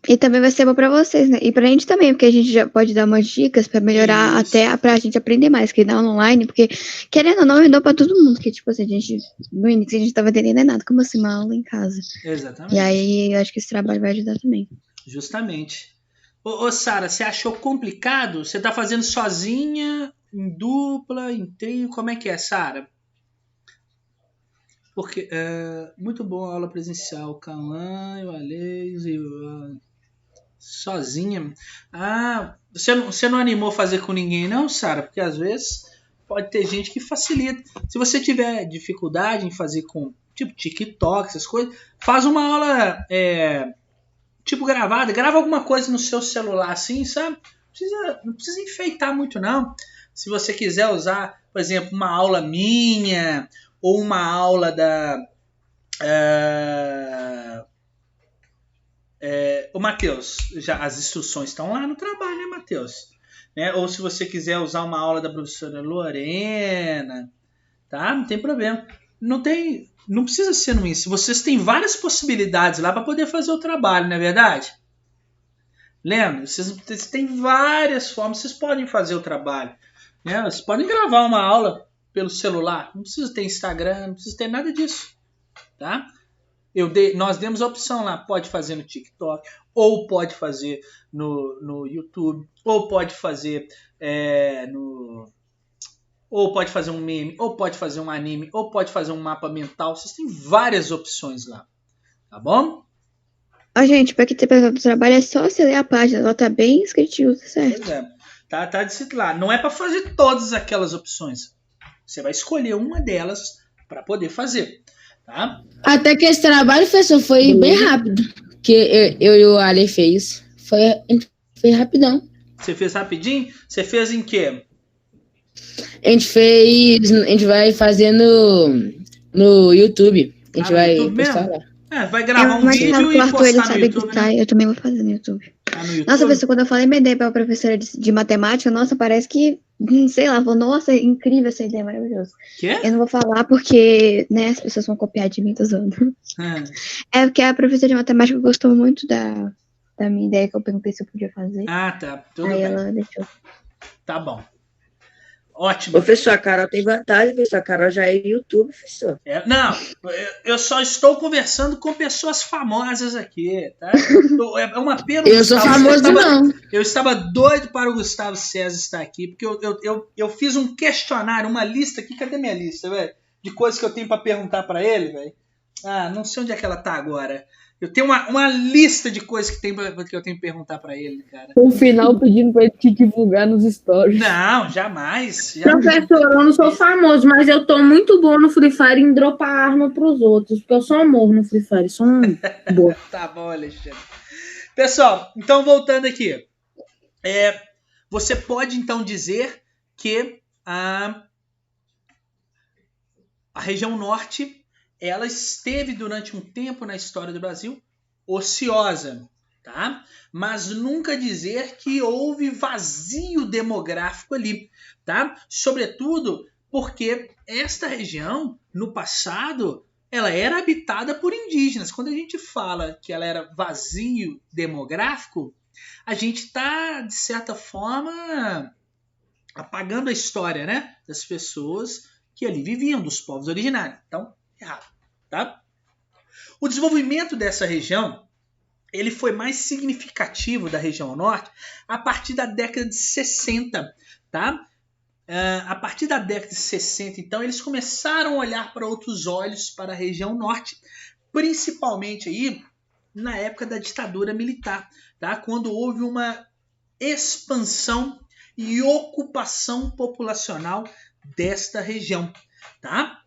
E também vai ser bom pra vocês, né? E pra gente também, porque a gente já pode dar umas dicas pra melhorar, até pra gente aprender mais, que dá online, porque, querendo ou não, ajudou pra todo mundo, que, tipo assim, no início a gente tava entendendo nada, como assim, uma aula em casa. Exatamente. E aí, eu acho que esse trabalho vai ajudar também. Justamente. Ô Sara, você achou complicado? Você tá fazendo sozinha, em dupla, em trio? Como é que é, Sara? Porque, muito bom a aula presencial. Cauã, eu Alex e sozinha. Você não animou fazer com ninguém não, Sara? Porque às vezes pode ter gente que facilita. Se você tiver dificuldade em fazer com tipo TikTok, essas coisas, faz uma aula tipo gravada. Grava alguma coisa no seu celular assim, sabe? Não precisa enfeitar muito não. Se você quiser usar, por exemplo, uma aula minha ou uma aula da... Ô, Matheus, já as instruções estão lá no trabalho, né, Matheus? Né? Ou se você quiser usar uma aula da professora Lorena, tá? Não tem problema. Não precisa ser no Insta. Vocês têm várias possibilidades lá para poder fazer o trabalho, não é verdade? Lembra? Vocês têm várias formas, vocês podem fazer o trabalho. Né? Vocês podem gravar uma aula pelo celular. Não precisa ter Instagram, não precisa ter nada disso. Tá? Nós demos a opção lá. Pode fazer no TikTok, ou pode fazer no YouTube, ou pode fazer ou pode fazer um meme, ou pode fazer um anime, ou pode fazer um mapa mental. Vocês têm várias opções lá. Tá bom? Gente, para que ter para o trabalho é só você ler a página, ela tá bem escritinho, tá certo? Pois é. Tá escrito lá. Não é para fazer todas aquelas opções. Você vai escolher uma delas para poder fazer. Tá? Até que esse trabalho, professor, foi bem rápido. Que eu e o Ali fez. Foi rapidão. Você fez rapidinho? Você fez em quê? A gente vai fazer no YouTube. A gente vai YouTube postar mesmo? lá. Vai gravar um vídeo e postar no YouTube, né? Eu também vou fazer no YouTube. No YouTube? Nossa, professor, quando eu falei minha ideia pra professora de matemática, nossa, parece que, sei lá, falou, nossa, incrível essa ideia, maravilhosa. Quê? Eu não vou falar porque, né, as pessoas vão copiar de mim, tô zoando. É porque a professora de matemática gostou muito da minha ideia, que eu perguntei se eu podia fazer. Ah, tá. Tudo Aí bem. ela deixou. Tá bom. Ótimo. Professor, a Carol tem vantagem, professor. A Carol já é YouTube, professor. Não, eu só estou conversando com pessoas famosas aqui, tá? É uma pena. Eu sou famoso, não. Eu estava doido para o Gustavo César estar aqui, porque eu fiz um questionário, uma lista aqui. Cadê minha lista, velho? De coisas que eu tenho para perguntar para ele, velho. Não sei onde é que ela tá agora. Eu tenho uma lista de coisas que eu tenho que perguntar pra ele, cara. No final pedindo pra ele te divulgar nos stories. Não, jamais. Professor, eu não sou famoso, mas eu tô muito bom no Free Fire em dropar arma pros outros, porque eu sou amor no Free Fire, sou boa. Tá bom, Alexandre. Pessoal, então voltando aqui. Você pode então dizer que a região norte ela esteve durante um tempo na história do Brasil ociosa, tá? Mas nunca dizer que houve vazio demográfico ali, tá? Sobretudo porque esta região, no passado, ela era habitada por indígenas. Quando a gente fala que ela era vazio demográfico, a gente está, de certa forma, apagando a história, né? Das pessoas que ali viviam, dos povos originários. Então, errado, tá? O desenvolvimento dessa região ele foi mais significativo da região norte a partir da década de 60, tá? A partir da década de 60, então, eles começaram a olhar para outros olhos para a região norte, principalmente aí na época da ditadura militar, tá? Quando houve uma expansão e ocupação populacional desta região, tá?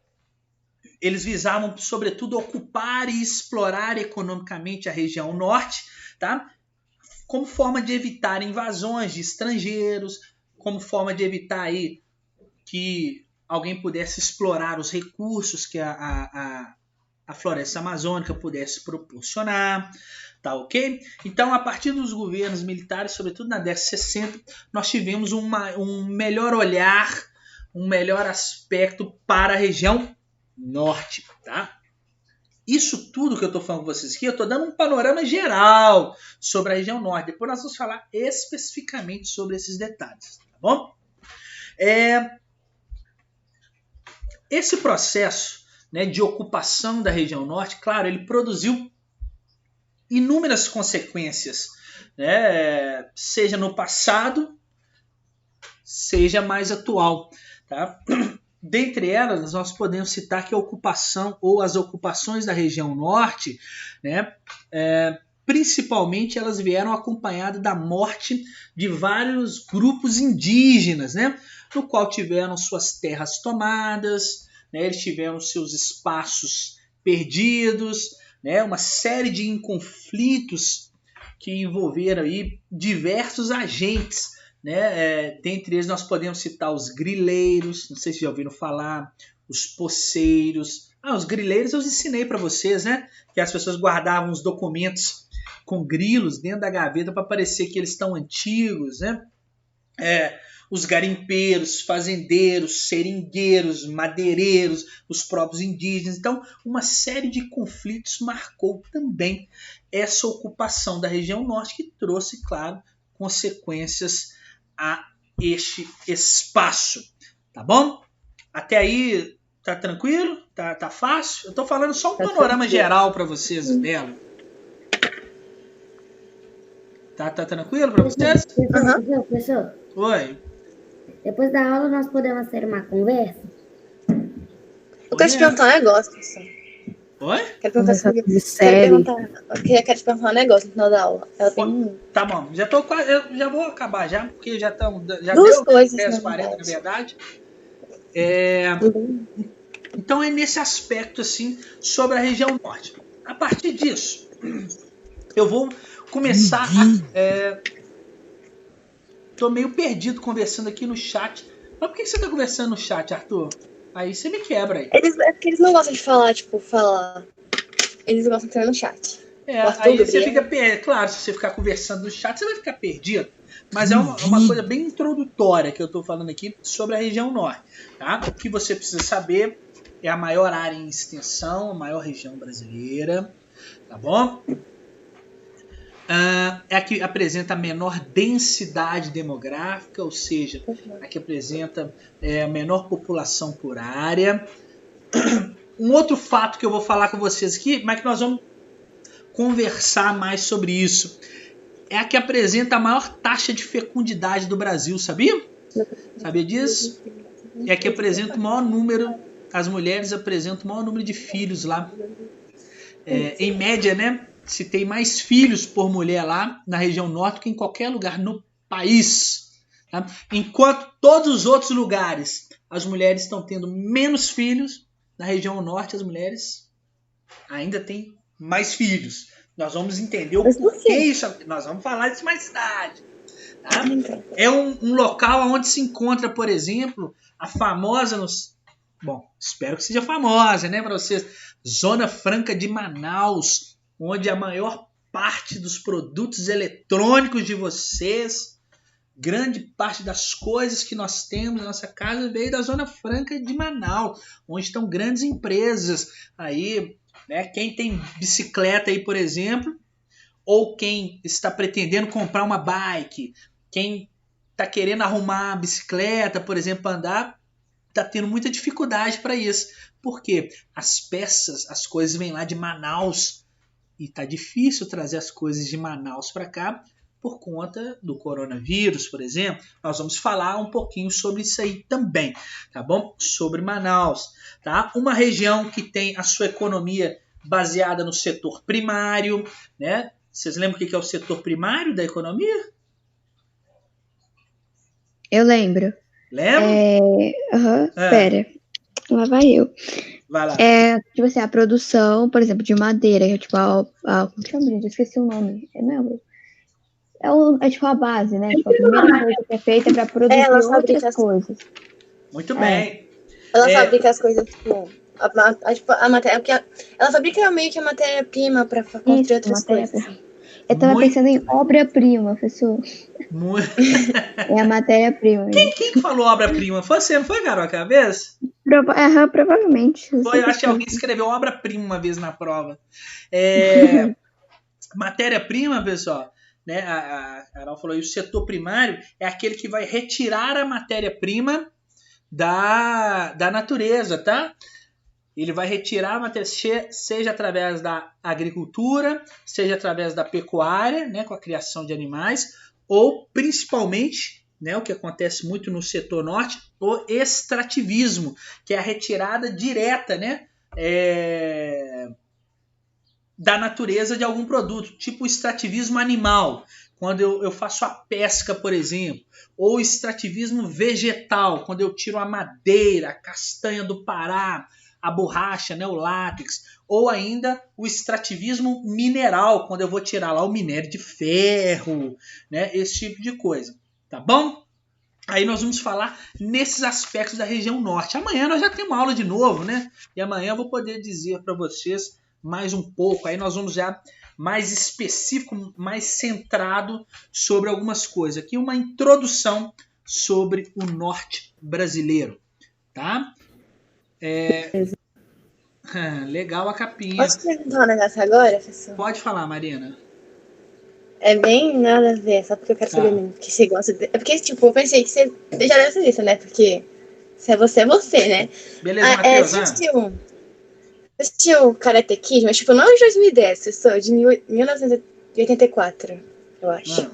Eles visavam, sobretudo, ocupar e explorar economicamente a região norte, tá? Como forma de evitar invasões de estrangeiros, como forma de evitar aí que alguém pudesse explorar os recursos que a floresta amazônica pudesse proporcionar, tá ok? Então, a partir dos governos militares, sobretudo na década de 60, nós tivemos um melhor olhar, um melhor aspecto para a região norte, tá? Isso tudo que eu estou falando com vocês aqui, eu estou dando um panorama geral sobre a região norte. Depois nós vamos falar especificamente sobre esses detalhes, tá bom? Esse processo, né, de ocupação da região norte, claro, ele produziu inúmeras consequências, né, seja no passado, seja mais atual, tá? Dentre elas, nós podemos citar que a ocupação ou as ocupações da região norte, né, principalmente elas vieram acompanhadas da morte de vários grupos indígenas, né, no qual tiveram suas terras tomadas, né, eles tiveram seus espaços perdidos, né, uma série de conflitos que envolveram aí diversos agentes. Né? Dentre eles nós podemos citar os grileiros, não sei se já ouviram falar, os poceiros. Os grileiros eu ensinei para vocês, né? Que as pessoas guardavam os documentos com grilos dentro da gaveta para parecer que eles estão antigos, né? Os garimpeiros, fazendeiros, seringueiros, madeireiros, os próprios indígenas. Então, uma série de conflitos marcou também essa ocupação da região norte que trouxe, claro, consequências este espaço, tá bom? Até aí tá tranquilo? Tá fácil? Eu tô falando só um panorama geral para vocês dela. Tá tranquilo para vocês? Professor, Oi. depois da aula nós podemos ter uma conversa? Eu quero te perguntar um negócio, professor. Oi? Quero perguntar Conversa sobre... de série. Quero te perguntar um negócio no final da aula. Ela tem Tá bom, já tô quase. Eu já vou acabar já, porque já duas deu coisas, 10h40 na verdade. Então é nesse aspecto assim sobre a região norte. A partir disso, eu vou começar a. Tô meio perdido conversando aqui no chat. Mas por que você tá conversando no chat, Arthur? Aí você me quebra aí. É porque eles não gostam de falar. Eles gostam de entrar no chat. Aí você fica. Claro, se você ficar conversando no chat, você vai ficar perdido. Mas é uma coisa bem introdutória que eu tô falando aqui sobre a região norte. Tá? O que você precisa saber é a maior área em extensão, a maior região brasileira. Tá bom? É a que apresenta a menor densidade demográfica, ou seja, a que apresenta a menor população por área. Um outro fato que eu vou falar com vocês aqui, mas que nós vamos conversar mais sobre isso, é a que apresenta a maior taxa de fecundidade do Brasil, sabia? Sabia disso? É a que apresenta o maior número, as mulheres apresentam o maior número de filhos lá. Em média, né? Se tem mais filhos por mulher lá na região norte que em qualquer lugar no país. Tá? Enquanto todos os outros lugares as mulheres estão tendo menos filhos, na região norte as mulheres ainda têm mais filhos. Nós vamos entender o porquê isso. Nós vamos falar disso mais tarde. Tá? É um local onde se encontra, por exemplo, a famosa... Bom, espero que seja famosa, né, para vocês. Zona Franca de Manaus, onde a maior parte dos produtos eletrônicos de vocês, grande parte das coisas que nós temos na nossa casa veio da Zona Franca de Manaus, onde estão grandes empresas aí, né? Quem tem bicicleta aí, por exemplo, ou quem está pretendendo comprar uma bike, quem está querendo arrumar a bicicleta, por exemplo, para andar, está tendo muita dificuldade para isso. Por quê? As peças, as coisas vêm lá de Manaus, e tá difícil trazer as coisas de Manaus para cá por conta do coronavírus, por exemplo. Nós vamos falar um pouquinho sobre isso aí também, tá bom? Sobre Manaus, tá? Uma região que tem a sua economia baseada no setor primário, né? Vocês lembram o que é o setor primário da economia? Eu lembro. Lembra? Espera. Lá vai eu. Vai lá. Tipo assim, a produção, por exemplo, de madeira, que é tipo como chama, gente? Eu esqueci o nome. É tipo a base, né? Tipo, a primeira coisa que é feita para produzir outras coisas. Muito bem. Ela fabrica as coisas, tipo, a matéria, porque ela fabrica meio que a matéria-prima para construir outras coisas. Eu tava pensando em obra-prima, professor. É a matéria-prima. Quem falou obra-prima? Foi você, não foi, Carol, aquela vez? Provavelmente. Foi, eu acho que alguém escreveu obra-prima uma vez na prova. Matéria-prima, pessoal, né? A Carol falou, e o setor primário é aquele que vai retirar a matéria-prima da natureza, tá? Ele vai retirar a matéria, seja através da agricultura, seja através da pecuária, né, com a criação de animais, ou principalmente, né, o que acontece muito no setor norte, o extrativismo, que é a retirada direta, né, da natureza de algum produto, tipo o extrativismo animal, quando eu faço a pesca, por exemplo, ou extrativismo vegetal, quando eu tiro a madeira, a castanha do Pará, a borracha, né, o látex, ou ainda o extrativismo mineral, quando eu vou tirar lá o minério de ferro, né, esse tipo de coisa, tá bom? Aí nós vamos falar nesses aspectos da região norte. Amanhã nós já temos uma aula de novo, né? E amanhã eu vou poder dizer para vocês mais um pouco. Aí nós vamos já mais específico, mais centrado sobre algumas coisas. Aqui uma introdução sobre o norte brasileiro, tá? Legal a capinha. Posso perguntar um negócio agora, professor? Pode falar, Marina. É bem nada a ver, só porque eu quero saber mesmo. Que você gosta de... É porque, tipo, eu pensei que você já deve ser isso, né? Porque se é você, né? Beleza, Matheus. Você assistiu Karate Kid, mas, tipo, não de 2010, eu sou de 1984, eu acho.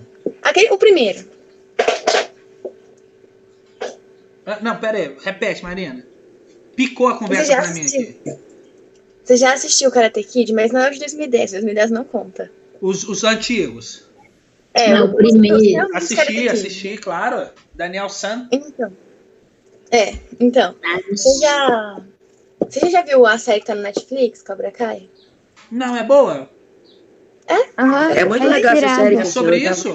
O primeiro. Não, pera aí. Repete, Marina. Picou a conversa pra mim aqui. Você já assistiu Karate Kid, mas não é o de 2010. 2010 não conta. Os antigos. Não, o primeiro. Assisti, claro. Daniel San. Então. Você já viu a série que tá no Netflix, Cobra Kai? Não, é boa? É muito legal essa série. É sobre isso?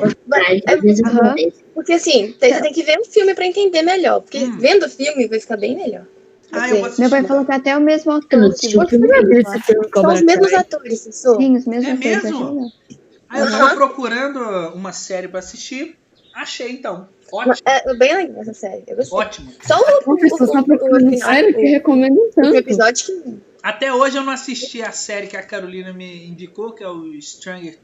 Porque assim, você tem que ver o filme pra entender melhor. Porque vendo o filme vai ficar bem melhor. Eu vou assistir. Meu pai falou que é até o mesmo ator. São os mesmos atores, Cissô. Sim, os mesmos atores. Mesmo? Eu tava procurando uma série pra assistir. Achei, então. Ótimo. É bem legal essa série. Eu gostei. Ótimo. Só sério que recomendo tanto. O episódio que... Até hoje eu não assisti a série que a Carolina me indicou, que é o Stranger...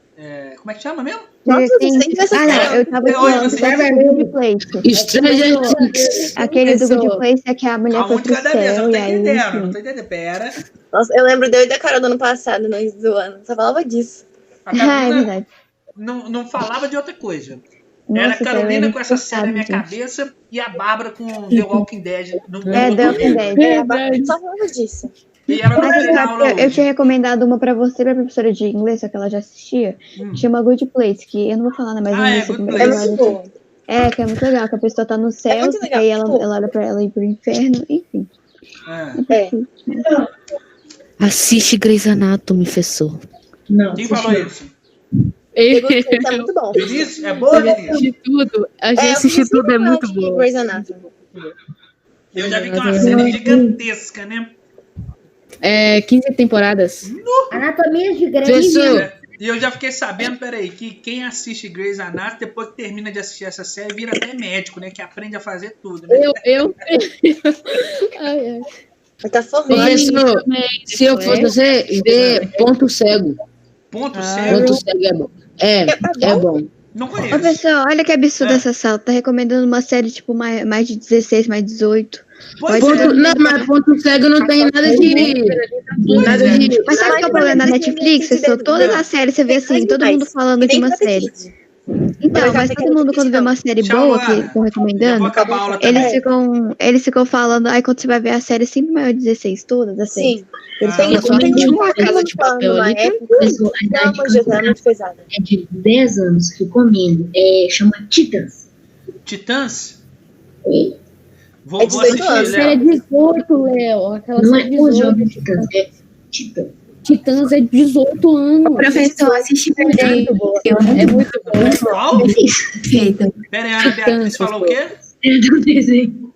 como é que chama mesmo? Nossa, você tem que ver essa série. Eu tava falando do Good Place. Stranger Things. Aquele do Good Place é que a mulher foi pro cada vez, eu céu. não tô E aí, entendendo. Não enfim. tô entendendo. Pera. Nossa, eu lembro eu e da Carol do ano passado, no início do ano. Só falava disso. A É Carolina verdade. não falava de outra coisa. Nossa, Era a Carolina cara, com essa série na minha gente. cabeça e a Bárbara com The Walking Dead. The Walking Dead. Só falava disso. E ela não Mas fez aula eu hoje. tinha recomendado uma pra você, pra professora de inglês, só que ela já assistia. Chama Good Place, que eu não vou falar, né? Mas É Good Place. Que é muito legal, que a pessoa tá no céu, muito e legal, aí ela tipo- olha pra ela ir pro inferno, enfim. Assiste Grey's Anatomy, professor. Não. Quem falou isso? É muito bom. Vinícius? É boa, Vinícius? Assisti tudo. A gente assistiu tudo, é muito bom. Grey's Anatomy. Eu já vi que é uma série gigantesca, né? 15 temporadas. Anatomia de Grey. Professor, E eu já fiquei sabendo, peraí, que quem assiste Grey's Anatomy, depois que termina de assistir essa série, vira até médico, né? Que aprende a fazer tudo, né? Ai, ai. Tá formando. Professor, se eu fosse você, vê Ponto Cego. Ponto Ponto cego. Cego é bom. É bom. Não Ô, conheço. pessoal, olha que absurdo essa sala. Tá recomendando uma série, tipo, mais de 16, mais 18. Pois Pode é. ser. Não, mas Ponto Cego não tem nada de. Nada de. Mas sabe qual é o problema da Netflix? Pessoal? Todas as séries, você vê assim, todo mundo falando de uma série. Então, mas todo mundo quando vê uma série Tchau, boa que Ana. estão Já recomendando, vou acabar a aula também. eles ficam falando, aí quando você vai ver a série sempre maior de 16, todas as séries. Sim. Eles Tem falam, tem tinha uma uma Casa de Papel numa ali. época. Pessoal, a Não, idade mas já é muito pesada. é de 10 anos, recomendo. Chama Titãs. Titãs? É. Vou 18 assistir, anos. Série é Léo. 18, Léo. Aquela Não série é de o 18. Jovem Titãs, é Titãs. Titãs é 18 anos. Professor, assiste Verdade. É muito bom. Qual? Perfeito. Pera aí, Ana Beatriz falou o quê? É do desenho.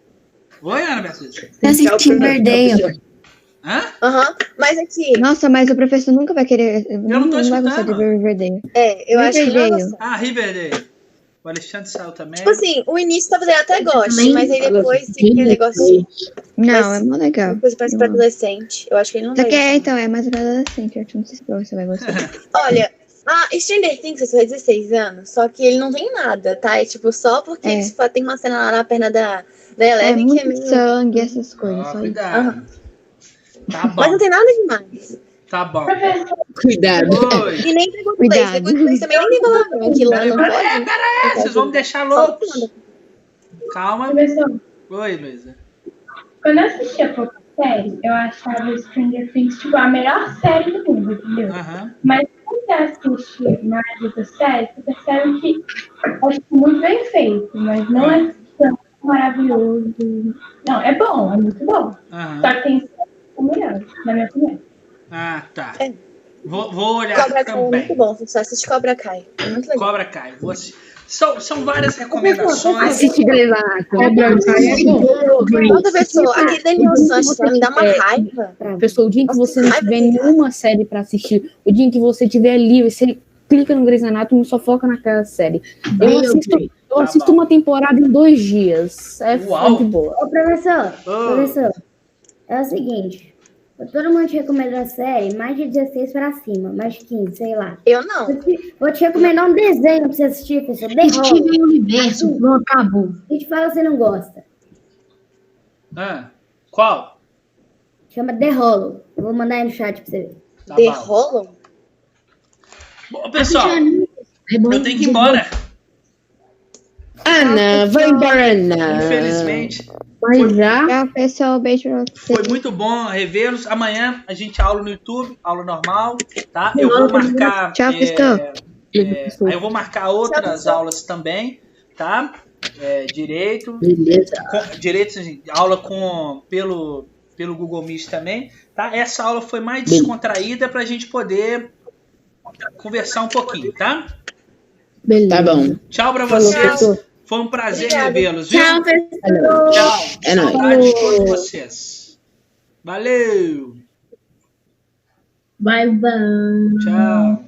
Oi, Ana Beatriz. Assiste Riverdale. Hã? Mas aqui, Nossa, mas o professor nunca vai querer. não tô vai gostar de escutando. ver Riverdale. eu acho que não é Riverdale. gostar. Ah, Riverdale. O Alexandre saiu também. Tipo assim, o início talvez ele até goste, Também mas aí depois gosto. fica aquele negócio Não, Mas- é mó legal. uma coisa pra adolescente. Eu acho que ele não Só vai que gostar. então, é mais pra adolescente, eu não sei se você vai gostar. Olha, Stranger Things, você tem 16 anos, só que ele não tem nada, tá? É tipo só porque É. tipo, tem uma cena lá na perna da É Eleven que é muito meio... sangue, essas coisas. Ah, Só isso. cuidado. Tá Mas não bom, tem nada demais. tá bom. Cuidado. Oi. E nem The Good Cuidado. Place. The Good Place também nem tem palavrão, que lá não pode. Pera aí, vocês vão me deixar loucos. Calma. Professor, Oi, Luísa. quando eu assistia pouca série, eu achava Stranger Things tipo a melhor série do mundo, entendeu? Aham. Mas quando você assiste mais outras séries, você percebe que é tipo, muito bem feito, mas não é tão maravilhoso. Não, é bom, é muito bom. Aham. Só que tem séries que são melhores, na minha opinião. Ah, tá. É. Vou olhar Cobra Kai é também. muito bom, você só assiste Cobra Kai. É muito legal. Cobra Kai. Vou assistir. São várias recomendações. Assiste Grey's Anatomy. Toda pessoa, aquele Daniel Sanches vai me dar uma raiva. Pessoal, o dia em que você não Ai, tiver meu Deus. nenhuma série pra assistir, o dia em que você tiver livre, você clica no Grey's Anatomy e só foca naquela série. Eu assisto uma temporada em 2 dias. É Uau. de boa. Ô, professor, Ô, é o seguinte. Todo mundo te recomenda a série, mais de 16 pra cima, mais de 15, sei lá. Eu não. Vou te recomendar um desenho pra você assistir, professor. The Hollow. Steven Universo, pronto, acabou. A gente fala você não gosta. Qual? Chama The Hollow. Eu vou mandar aí no chat pra você ver. Tá The bom. Hollow? Bom, pessoal, eu tenho que ir embora. Não, vou embora não. Infelizmente. Mas já. Tchau, pessoal. Beijo pra vocês. Foi muito bom revê-los. Amanhã a gente aula no YouTube, aula normal, tá? Eu vou marcar. Tchau, pessoal. Aí eu vou marcar outras aulas também, tá? Direito. Beleza. Direito, aula pelo Google Meet também, tá? Essa aula foi mais descontraída pra gente poder conversar um pouquinho, tá? Beleza. Tá bom. Tchau pra Falou, vocês. professor. Foi um prazer revê-los, viu? Tchau, pessoal. Tchau. É nóis. Saudade de todos vocês. Valeu. Bye, bye. Tchau.